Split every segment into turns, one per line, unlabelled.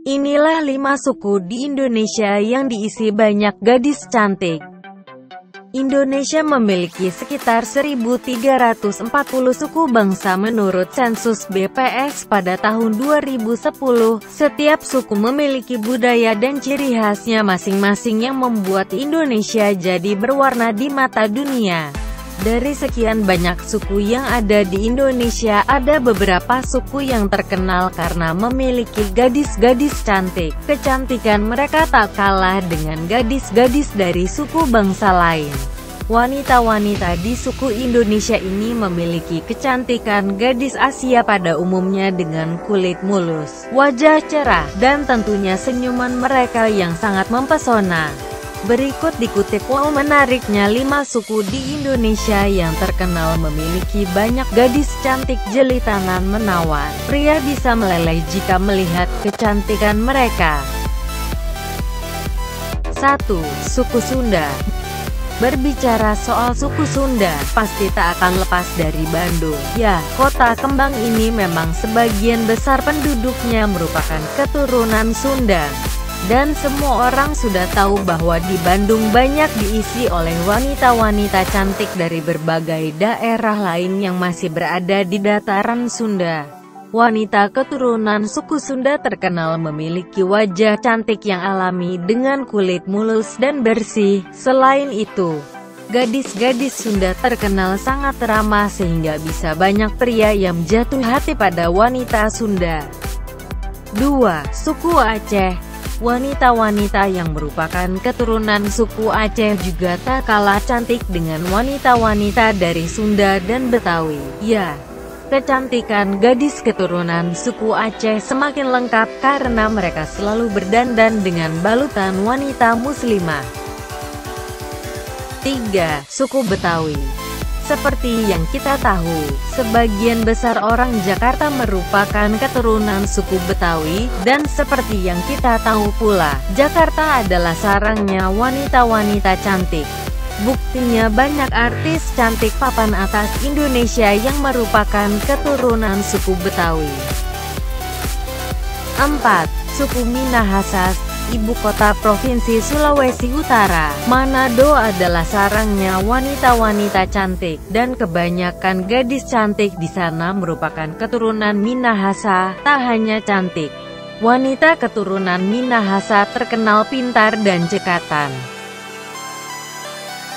Inilah 5 suku di Indonesia yang diisi banyak gadis cantik. Indonesia memiliki sekitar 1.340 suku bangsa menurut sensus BPS pada tahun 2010. Setiap suku memiliki budaya dan ciri khasnya masing-masing yang membuat Indonesia jadi berwarna di mata dunia. Dari sekian banyak suku yang ada di Indonesia, ada beberapa suku yang terkenal karena memiliki gadis-gadis cantik. Kecantikan mereka tak kalah dengan gadis-gadis dari suku bangsa lain. Wanita-wanita di suku Indonesia ini memiliki kecantikan gadis Asia pada umumnya dengan kulit mulus, wajah cerah, dan tentunya senyuman mereka yang sangat mempesona. Berikut dikutip menariknya 5 suku di Indonesia yang terkenal memiliki banyak gadis cantik jelitanan menawan. Pria bisa meleleh jika melihat kecantikan mereka. 1. Suku Sunda. Berbicara soal suku Sunda, pasti tak akan lepas dari Bandung. Ya, kota kembang ini memang sebagian besar penduduknya merupakan keturunan Sunda. Dan semua orang sudah tahu bahwa di Bandung banyak diisi oleh wanita-wanita cantik dari berbagai daerah lain yang masih berada di dataran Sunda. Wanita keturunan suku Sunda terkenal memiliki wajah cantik yang alami dengan kulit mulus dan bersih. Selain itu, gadis-gadis Sunda terkenal sangat ramah sehingga bisa banyak pria yang jatuh hati pada wanita Sunda. 2. Suku Aceh. Wanita-wanita yang merupakan keturunan suku Aceh juga tak kalah cantik dengan wanita-wanita dari Sunda dan Betawi. Ya, kecantikan gadis keturunan suku Aceh semakin lengkap karena mereka selalu berdandan dengan balutan wanita muslimah. 3. Suku Betawi. Seperti yang kita tahu, sebagian besar orang Jakarta merupakan keturunan suku Betawi, dan seperti yang kita tahu pula, Jakarta adalah sarangnya wanita-wanita cantik. Buktinya banyak artis cantik papan atas Indonesia yang merupakan keturunan suku Betawi. 4. Suku Minahasa. Ibu kota Provinsi Sulawesi Utara, Manado adalah sarangnya wanita-wanita cantik, dan kebanyakan gadis cantik di sana merupakan keturunan Minahasa. Tak hanya cantik, wanita keturunan Minahasa terkenal pintar dan cekatan.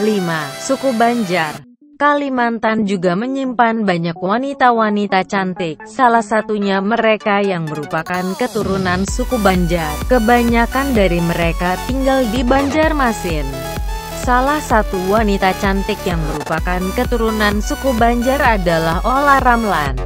5. Suku Banjar. Kalimantan juga menyimpan banyak wanita-wanita cantik, salah satunya mereka yang merupakan keturunan suku Banjar. Kebanyakan dari mereka tinggal di Banjarmasin. Salah satu wanita cantik yang merupakan keturunan suku Banjar adalah Olla Ramlan.